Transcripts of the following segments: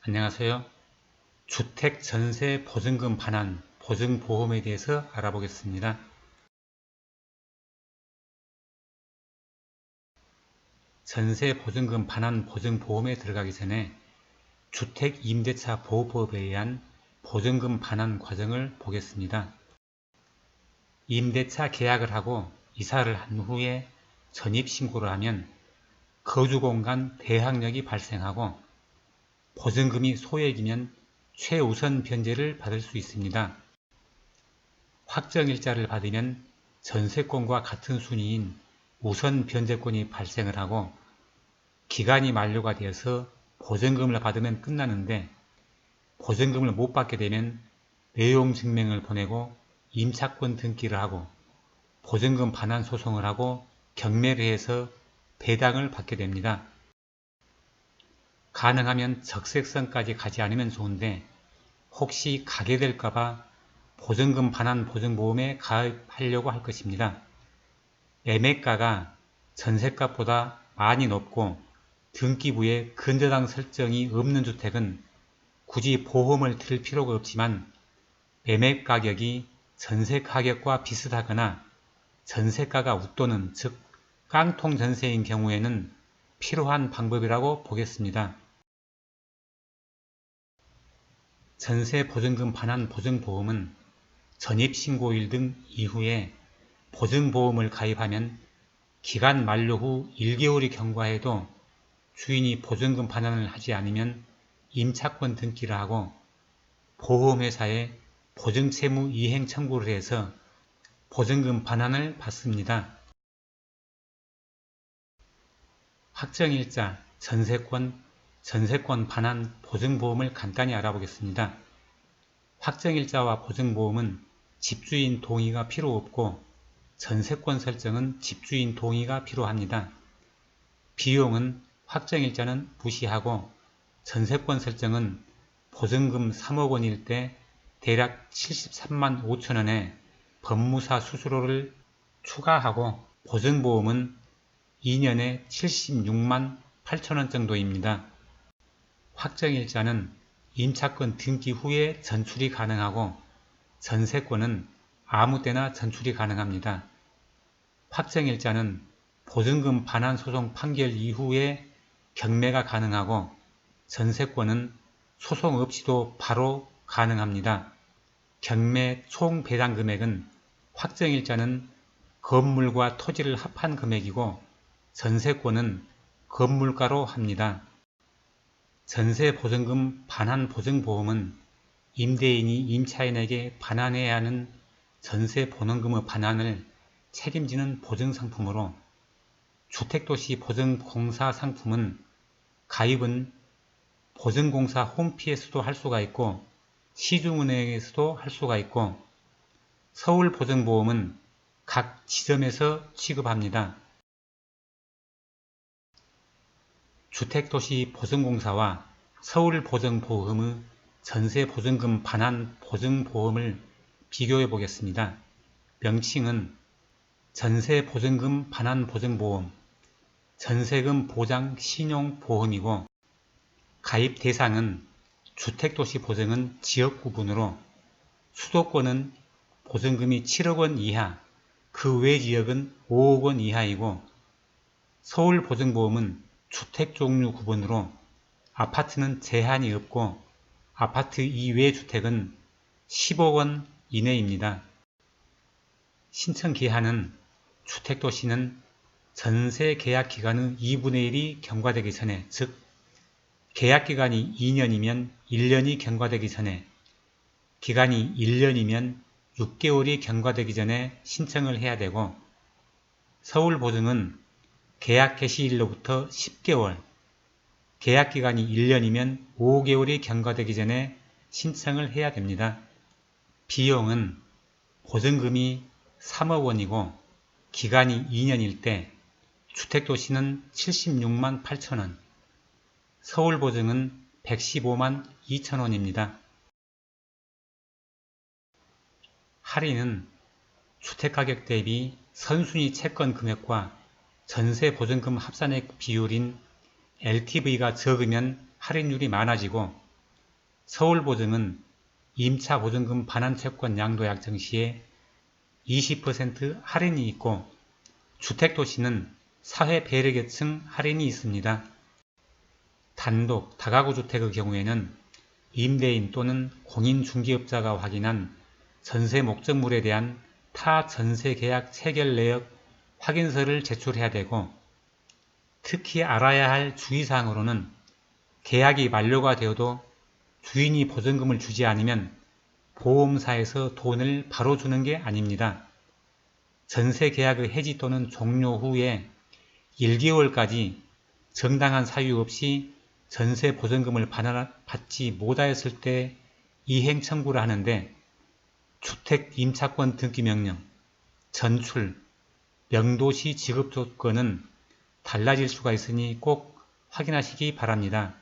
안녕하세요. 주택 전세 보증금 반환 보증보험에 대해서 알아보겠습니다. 전세 보증금 반환 보증보험에 들어가기 전에 주택 임대차 보호법에 의한 보증금 반환 과정을 보겠습니다. 임대차 계약을 하고 이사를 한 후에 전입신고를 하면 거주공간 대항력이 발생하고 보증금이 소액이면 최우선 변제를 받을 수 있습니다. 확정일자를 받으면 전세권과 같은 순위인 우선 변제권이 발생을 하고 기간이 만료가 되어서 보증금을 받으면 끝나는데 보증금을 못 받게 되면 내용증명을 보내고 임차권 등기를 하고 보증금 반환 소송을 하고 경매를 해서 배당을 받게 됩니다. 가능하면 적색성까지 가지 않으면 좋은데 혹시 가게 될까봐 보증금 반환 보증보험에 가입하려고 할 것입니다. 매매가가 전세값보다 많이 높고 등기부에 근저당 설정이 없는 주택은 굳이 보험을 들 필요가 없지만 매매가격이 전세가격과 비슷하거나 전세가가 웃도는 즉 깡통 전세인 경우에는 필요한 방법이라고 보겠습니다. 전세보증금 반환 보증보험은 전입신고일 등 이후에 보증보험을 가입하면 기간 만료 후 1개월이 경과해도 주인이 보증금 반환을 하지 않으면 임차권 등기를 하고 보험회사에 보증채무 이행 청구를 해서 보증금 반환을 받습니다. 확정일자, 전세권 반환 보증보험을 간단히 알아보겠습니다. 확정일자와 보증보험은 집주인 동의가 필요 없고 전세권 설정은 집주인 동의가 필요합니다. 비용은 확정일자는 무시하고 전세권 설정은 보증금 3억 원일 때 대략 73만 5천 원에 법무사 수수료를 추가하고 보증보험은 2년에 76만 8천 원 정도입니다. 확정일자는 임차권 등기 후에 전출이 가능하고 전세권은 아무 때나 전출이 가능합니다. 확정일자는 보증금 반환 소송 판결 이후에 경매가 가능하고 전세권은 소송 없이도 바로 가능합니다. 경매 총 배당 금액은 확정일자는 건물과 토지를 합한 금액이고 전세권은 건물가로 합니다. 전세보증금 반환 보증보험은 임대인이 임차인에게 반환해야 하는 전세보증금의 반환을 책임지는 보증상품으로 주택도시 보증공사 상품은 가입은 보증공사 홈피에서도 할 수가 있고 시중은행에서도 할 수가 있고 서울보증보험은 각 지점에서 취급합니다. 주택도시 보증공사와 서울보증보험의 전세보증금 반환 보증보험을 비교해 보겠습니다. 명칭은 전세보증금 반환 보증보험, 전세금 보장 신용보험이고 가입 대상은 주택도시 보증은 지역 구분으로 수도권은 보증금이 7억 원 이하, 그 외 지역은 5억 원 이하이고 서울보증보험은 주택 종류 구분으로 아파트는 제한이 없고 아파트 이외 주택은 10억 원 이내입니다. 신청 기한은 주택도시는 전세 계약 기간의 2분의 1이 경과되기 전에 즉 계약기간이 2년이면 1년이 경과되기 전에 기간이 1년이면 6개월이 경과되기 전에 신청을 해야 되고 서울보증은 계약 개시일로부터 10개월, 계약기간이 1년이면 5개월이 경과되기 전에 신청을 해야 됩니다. 비용은 보증금이 3억 원이고 기간이 2년일 때 주택도시는 76만 8천 원, 서울보증은 115만 2천 원입니다. 할인은 주택가격 대비 선순위 채권 금액과 전세보증금 합산액 비율인 LTV가 적으면 할인율이 많아지고 서울보증은 임차 보증금 반환 채권 양도 약정 시에 20% 할인이 있고 주택도시는 사회 배려계층 할인이 있습니다. 단독 다가구 주택의 경우에는 임대인 또는 공인중개업자가 확인한 전세 목적물에 대한 타 전세계약 체결 내역 확인서를 제출해야 되고, 특히 알아야 할 주의사항으로는 계약이 만료가 되어도 주인이 보증금을 주지 않으면 보험사에서 돈을 바로 주는 게 아닙니다. 전세 계약의 해지 또는 종료 후에 1개월까지 정당한 사유 없이 전세 보증금을 받지 못하였을 때 이행 청구를 하는데, 주택 임차권 등기 명령, 전출, 명도시 지급 조건은 달라질 수가 있으니 꼭 확인하시기 바랍니다.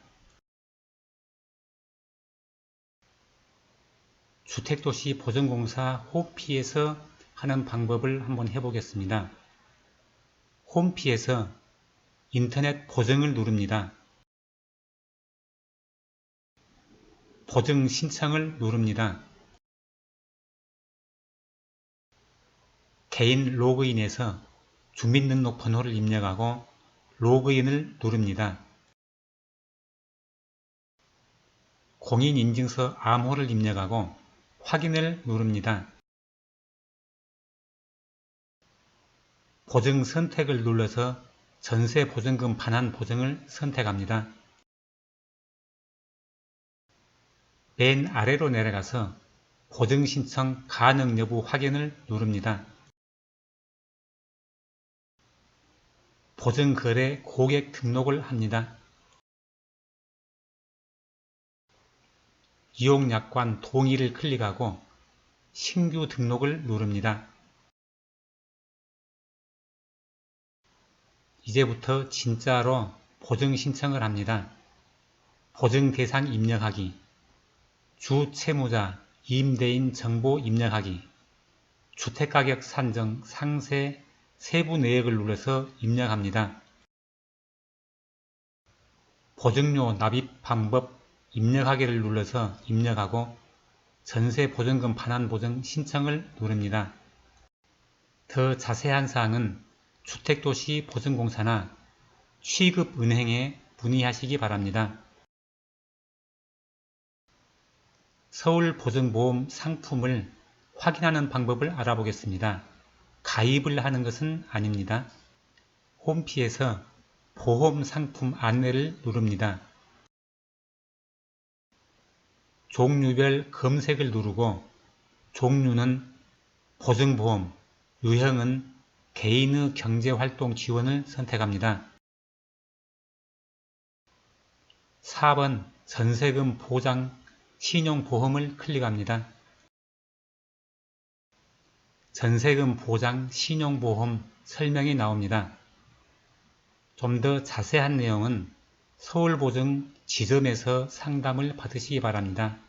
주택도시 보증공사 홈피에서 하는 방법을 한번 해보겠습니다. 홈피에서 인터넷 보증을 누릅니다. 보증 신청을 누릅니다. 개인 로그인에서 주민등록번호를 입력하고 로그인을 누릅니다. 공인인증서 암호를 입력하고 확인을 누릅니다. 보증 선택을 눌러서 전세 보증금 반환 보증을 선택합니다. 맨 아래로 내려가서 보증 신청 가능 여부 확인을 누릅니다. 보증 거래 고객 등록을 합니다. 이용약관 동의를 클릭하고 신규 등록을 누릅니다. 이제부터 진짜로 보증 신청을 합니다. 보증 대상 입력하기, 주 채무자, 임대인 정보 입력하기, 주택가격 산정, 상세, 세부 내역을 눌러서 입력합니다. 보증료 납입 방법 입력하기를 눌러서 입력하고 전세 보증금 반환 보증 신청을 누릅니다. 더 자세한 사항은 주택도시 보증공사나 취급은행에 문의하시기 바랍니다. 서울보증보험 상품을 확인하는 방법을 알아보겠습니다. 가입을 하는 것은 아닙니다. 홈피에서 보험 상품 안내를 누릅니다. 종류별 검색을 누르고 종류는 보증보험, 유형은 개인의 경제활동 지원을 선택합니다. 4번 전세금 보장 신용보험을 클릭합니다. 전세금 보장 신용보험 설명이 나옵니다. 좀 더 자세한 내용은 서울보증 지점에서 상담을 받으시기 바랍니다.